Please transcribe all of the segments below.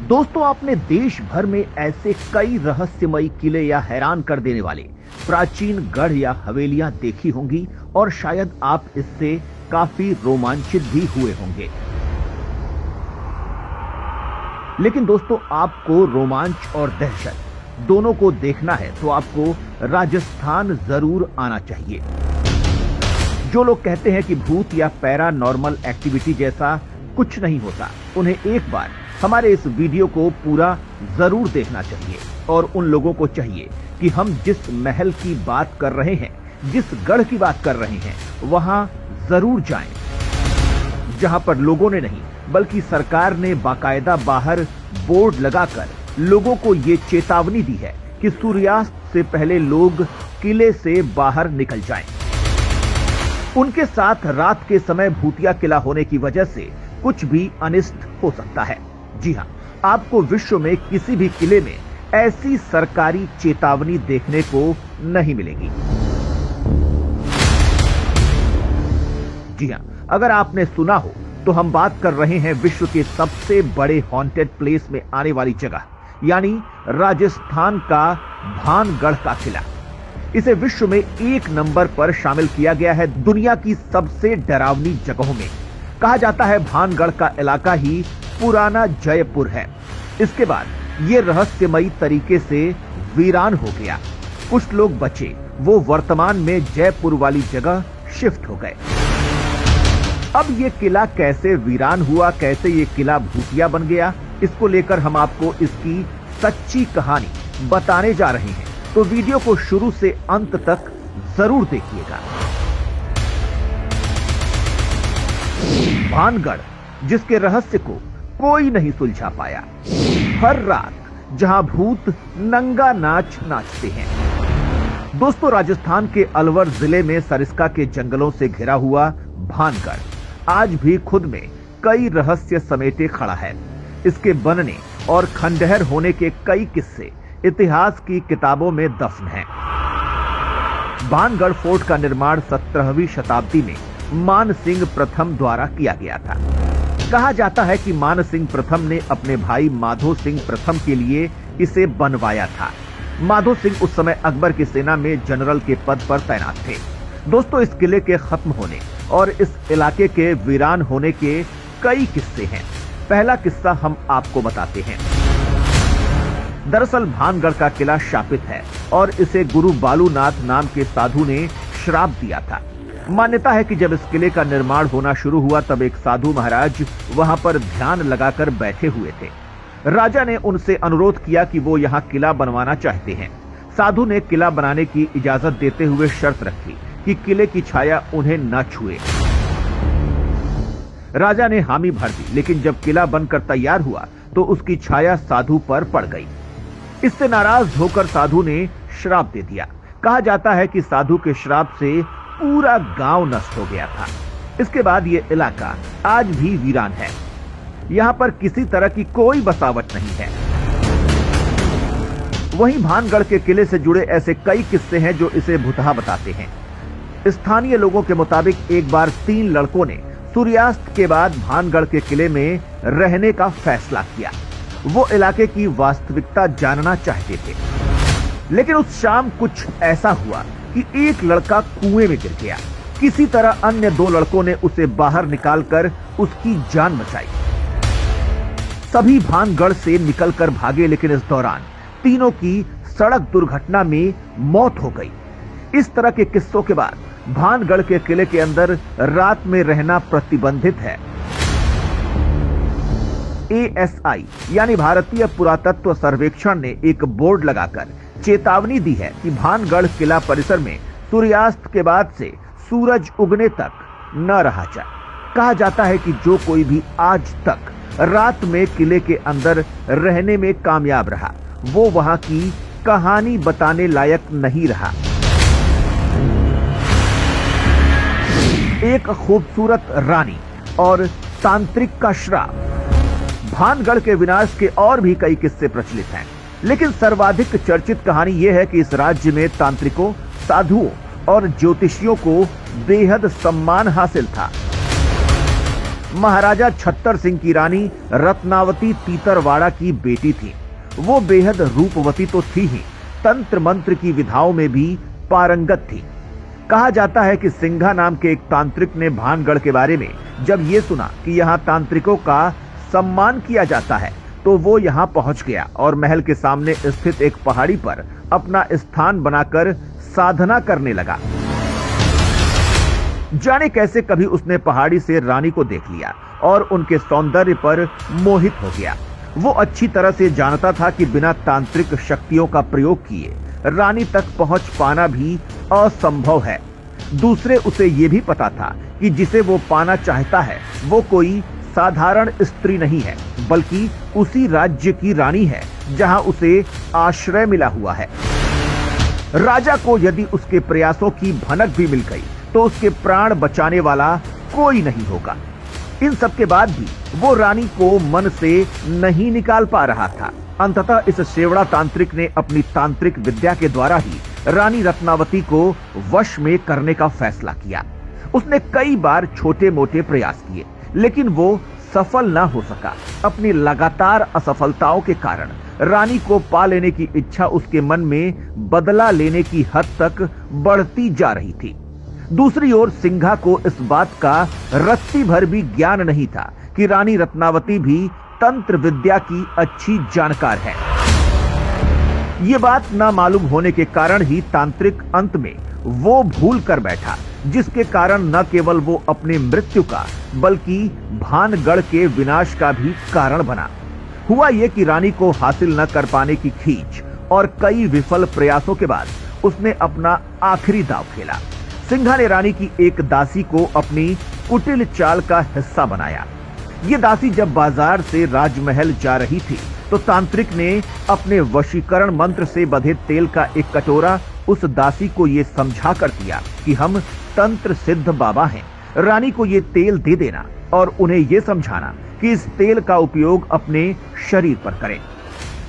दोस्तों, आपने देश भर में ऐसे कई रहस्यमयी किले या हैरान कर देने वाले प्राचीन गढ़ या हवेलियां देखी होंगी और शायद आप इससे काफी रोमांचित भी हुए होंगे। लेकिन दोस्तों, आपको रोमांच और दहशत दोनों को देखना है तो आपको राजस्थान जरूर आना चाहिए। जो लोग कहते हैं कि भूत या पैरानॉर्मल एक्टिविटी जैसा कुछ नहीं होता, उन्हें एक बार हमारे इस वीडियो को पूरा जरूर देखना चाहिए। और उन लोगों को चाहिए कि हम जिस महल की बात कर रहे हैं, जिस गढ़ की बात कर रहे हैं, वहां जरूर जाएं, जहां पर लोगों ने नहीं बल्कि सरकार ने बाकायदा बाहर बोर्ड लगाकर लोगों को ये चेतावनी दी है कि सूर्यास्त से पहले लोग किले से बाहर निकल जाएं। उनके साथ रात के समय भूतिया किला होने की वजह से कुछ भी अनिष्ट हो सकता है। जी हां, आपको विश्व में किसी भी किले में ऐसी सरकारी चेतावनी देखने को नहीं मिलेगी। जी हां, अगर आपने सुना हो तो हम बात कर रहे हैं विश्व के सबसे बड़े हॉन्टेड प्लेस में आने वाली जगह, यानी राजस्थान का भानगढ़ का किला। इसे विश्व में 1 नंबर पर शामिल किया गया है दुनिया की सबसे डरावनी जगहों में। कहा जाता है भानगढ़ का इलाका ही पुराना जयपुर है। इसके बाद ये रहस्यमयी तरीके से वीरान हो गया। कुछ लोग बचे, वो वर्तमान में जयपुर वाली जगह शिफ्ट हो गए। अब ये किला कैसे वीरान हुआ, कैसे ये किला भूतिया बन गया, इसको लेकर हम आपको इसकी सच्ची कहानी बताने जा रहे हैं। तो वीडियो को शुरू से अंत तक जरूर देखिएगा। भानगढ़, जिसके रहस्य को कोई नहीं सुलझा पाया। हर रात जहां भूत नंगा नाच नाचते हैं। दोस्तों, राजस्थान के अलवर जिले में सरिस्का के जंगलों से घिरा हुआ भानगढ़ आज भी खुद में कई रहस्य समेटे खड़ा है। इसके बनने और खंडहर होने के कई किस्से इतिहास की किताबों में दफन हैं। भानगढ़ फोर्ट का निर्माण 17वीं शताब्दी में मान सिंह प्रथम द्वारा किया गया था। कहा जाता है कि मान सिंह प्रथम ने अपने भाई माधो सिंह प्रथम के लिए इसे बनवाया था। माधो सिंह उस समय अकबर की सेना में जनरल के पद पर तैनात थे। दोस्तों, इस किले के खत्म होने और इस इलाके के वीरान होने के कई किस्से हैं। पहला किस्सा हम आपको बताते हैं। दरअसल भानगढ़ का किला शापित है और इसे गुरु बालूनाथ नाम के साधु ने श्राप दिया था। मान्यता है कि जब इस किले का निर्माण होना शुरू हुआ तब एक साधु महाराज वहां पर ध्यान लगाकर बैठे हुए थे। राजा ने उनसे अनुरोध किया कि वो यहाँ किला बनवाना चाहते हैं। साधु ने किला बनाने की इजाजत देते हुए शर्त रखी कि किले की छाया उन्हें न छुए। राजा ने हामी भर दी, लेकिन जब किला बनकर तैयार हुआ तो उसकी छाया साधु पर पड़ गई। इससे नाराज होकर साधु ने श्राप दे दिया। कहा जाता है कि साधु के श्राप से पूरा गांव नष्ट हो गया था। इसके बाद ये इलाका आज भी वीरान है। यहाँ पर किसी तरह की कोई बसावट नहीं है। वहीं भानगढ़ के किले से जुड़े ऐसे कई किस्से हैं जो इसे भुतहा बताते हैं। स्थानीय लोगों के मुताबिक एक बार 3 लड़कों ने सूर्यास्त के बाद भानगढ़ के किले में रहने का फैसला किया। वो इलाके की वास्तविकता जानना चाहते थे। लेकिन उस शाम कुछ ऐसा हुआ कि एक लड़का कुएं में गिर गया। किसी तरह अन्य 2 लड़कों ने उसे बाहर निकालकर उसकी जान बचाई। सभी भानगढ़ से निकलकर भागे, लेकिन इस दौरान तीनों की सड़क दुर्घटना में मौत हो गई। इस तरह के किस्सों के बाद भानगढ़ के किले के अंदर रात में रहना प्रतिबंधित है। ASI यानी भारतीय पुरातत्व सर्वेक्षण ने एक बोर्ड लगाकर चेतावनी दी है कि भानगढ़ किला परिसर में सूर्यास्त के बाद से सूरज उगने तक न रहा जाए। कहा जाता है कि जो कोई भी आज तक रात में किले के अंदर रहने में कामयाब रहा, वो वहां की कहानी बताने लायक नहीं रहा। एक खूबसूरत रानी और तांत्रिक का श्राप। भानगढ़ के विनाश के और भी कई किस्से प्रचलित हैं, लेकिन सर्वाधिक चर्चित कहानी यह है कि इस राज्य में तांत्रिकों, साधुओं और ज्योतिषियों को बेहद सम्मान हासिल था। महाराजा छत्तर सिंह की रानी रत्नावती तीतरवाड़ा की बेटी थी। वो बेहद रूपवती तो थी ही, तंत्र मंत्र की विधाओं में भी पारंगत थी। कहा जाता है कि सिंघा नाम के एक तांत्रिक ने भानगढ़ के बारे में जब ये सुना कि यहाँ तांत्रिकों का सम्मान किया जाता है तो वो यहाँ पहुंच गया और महल के सामने स्थित एक पहाड़ी पर अपना स्थान बनाकर साधना करने लगा। जाने कैसे कभी उसने पहाड़ी से रानी को देख लिया और उनके सौंदर्य पर मोहित हो गया। वो अच्छी तरह से जानता था कि बिना तांत्रिक शक्तियों का प्रयोग किए रानी तक पहुंच पाना भी असंभव है। दूसरे उसे ये भी पता था कि जिसे वो पाना चाहता है वो कोई साधारण स्त्री नहीं है, बल्कि उसी राज्य की रानी है जहां उसे आश्रय मिला हुआ है। राजा को यदि उसके प्रयासों की भनक भी मिल गई तो उसके प्राण बचाने वाला कोई नहीं होगा। इन सब के बाद भी वो रानी को मन से नहीं निकाल पा रहा था। अंततः इस शेवड़ा तांत्रिक ने अपनी तांत्रिक विद्या के द्वारा ही रानी रत्नावती को वश में करने का फैसला किया। उसने कई बार छोटे मोटे प्रयास किए, लेकिन वो सफल न हो सका। अपनी लगातार असफलताओं के कारण रानी को पा लेने की इच्छा उसके मन में बदला लेने की हद तक बढ़ती जा रही थी। दूसरी ओर सिंघा को इस बात का रत्ती भर भी ज्ञान नहीं था कि रानी रत्नावती भी तंत्र विद्या की अच्छी जानकार है। ये बात ना मालूम होने के कारण ही तांत्रिक अंत में वो भूल कर बैठा, जिसके कारण न केवल वो अपनी मृत्यु का बल्कि भानगढ़ के विनाश का भी कारण बना। हुआ ये कि रानी को हासिल न कर पाने की खींच और कई विफल प्रयासों के बाद उसने अपना आखिरी दांव खेला। सिंघा ने रानी की एक दासी को अपनी कुटिल चाल का हिस्सा बनाया। ये दासी जब बाजार से राजमहल जा रही थी तो तांत्रिक ने अपने वशीकरण मंत्र से बंधे तेल का एक कटोरा उस दासी को ये समझा कर दिया कि हम तंत्र सिद्ध बाबा हैं। रानी को ये तेल दे देना और उन्हें ये समझाना कि इस तेल का उपयोग अपने शरीर पर करें,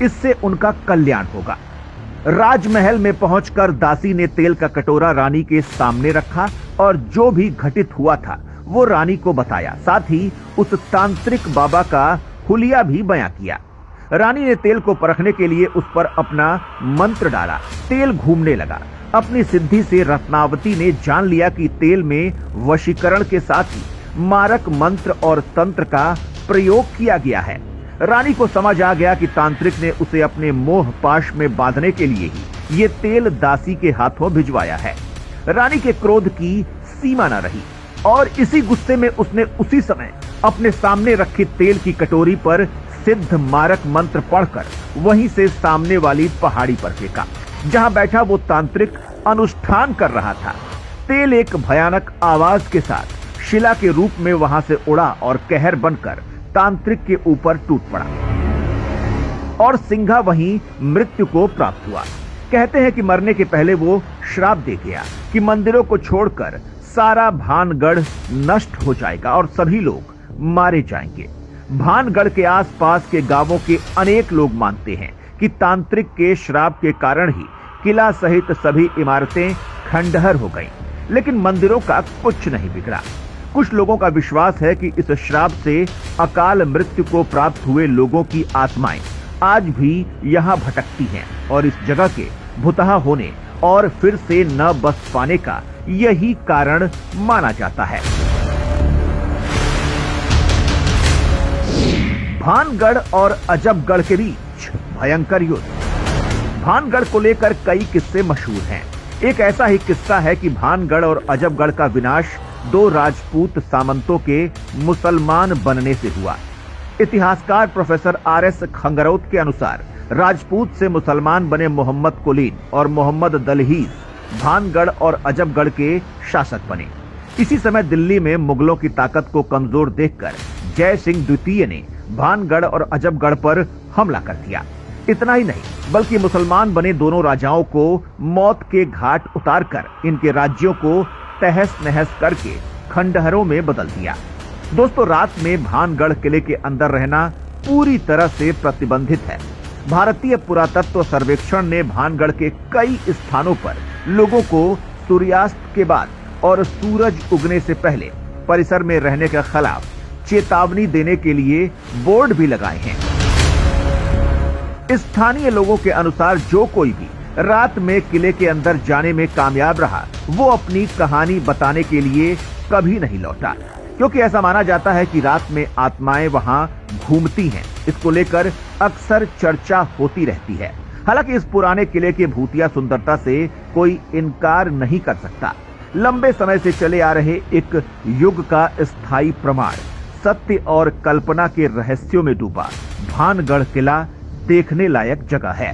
इससे उनका कल्याण होगा। राजमहल में पहुंचकर दासी ने तेल का कटोरा रानी के सामने रखा और जो भी घटित हुआ था वो रानी को बताया। साथ ही उस तांत्रिक बाबा का हुलिया भी बयां किया। रानी ने तेल को परखने के लिए उस पर अपना मंत्र डाला। तेल घूमने लगा। अपनी सिद्धि से रत्नावती ने जान लिया कि तेल में वशीकरण के साथ ही मारक मंत्र और तंत्र का प्रयोग किया गया है। रानी को समझ आ गया कि तांत्रिक ने उसे अपने मोह पाश में बांधने के लिए ही ये तेल दासी के हाथों भिजवाया है। रानी के क्रोध की सीमा न रही और इसी गुस्से में उसने उसी समय अपने सामने रखी तेल की कटोरी पर सिद्ध मारक मंत्र पढ़कर वहीं से सामने वाली पहाड़ी पर फेंका, जहां बैठा वो तांत्रिक अनुष्ठान कर रहा था। तेल एक भयानक आवाज के साथ शिला के रूप में वहां से उड़ा और कहर बनकर तांत्रिक के ऊपर टूट पड़ा और सिंघा वहीं मृत्यु को प्राप्त हुआ। कहते हैं कि मरने के पहले वो श्राप दे गया कि मंदिरों को छोड़कर सारा भानगढ़ नष्ट हो जाएगा और सभी लोग मारे जाएंगे। भानगढ़ के आसपास के गांवों के अनेक लोग मानते हैं कि तांत्रिक के श्राप के कारण ही किला सहित सभी इमारतें खंडहर हो गईं, लेकिन मंदिरों का कुछ नहीं बिगड़ा। कुछ लोगों का विश्वास है कि इस श्राप से अकाल मृत्यु को प्राप्त हुए लोगों की आत्माएं आज भी यहाँ भटकती हैं और इस जगह के भुतहा होने और फिर से न बस पाने का यही कारण माना जाता है। भानगढ़ और अजबगढ़ के बीच भयंकर युद्ध। भानगढ़ को लेकर कई किस्से मशहूर हैं। एक ऐसा ही किस्सा है कि भानगढ़ और अजबगढ़ का विनाश दो राजपूत सामंतों के मुसलमान बनने से हुआ। इतिहासकार प्रोफेसर आर.एस. खंगरौत के अनुसार राजपूत से मुसलमान बने मोहम्मद कुलीन और मोहम्मद दलहीज भानगढ़ और अजबगढ़ के शासक बने। इसी समय दिल्ली में मुगलों की ताकत को कमजोर देखकर जय सिंह द्वितीय ने भानगढ़ और अजबगढ़ पर हमला कर दिया। इतना ही नहीं बल्कि मुसलमान बने दोनों राजाओं को मौत के घाट उतारकर इनके राज्यों को तहस नहस करके खंडहरों में बदल दिया। दोस्तों, रात में भानगढ़ किले के अंदर रहना पूरी तरह से प्रतिबंधित है। भारतीय पुरातत्व सर्वेक्षण ने भानगढ़ के कई स्थानों पर लोगों को सूर्यास्त के बाद और सूरज उगने से पहले परिसर में रहने के खिलाफ चेतावनी देने के लिए बोर्ड भी लगाए हैं। स्थानीय लोगों के अनुसार जो कोई भी रात में किले के अंदर जाने में कामयाब रहा, वो अपनी कहानी बताने के लिए कभी नहीं लौटा, क्योंकि ऐसा माना जाता है कि रात में आत्माएं वहां घूमती हैं। इसको लेकर अक्सर चर्चा होती रहती है। हालांकि इस पुराने किले के भूतिया सुंदरता से कोई इनकार नहीं कर सकता। लंबे समय से चले आ रहे एक युग का स्थायी प्रमाण, सत्य और कल्पना के रहस्यों में डूबा भानगढ़ किला देखने लायक जगह है।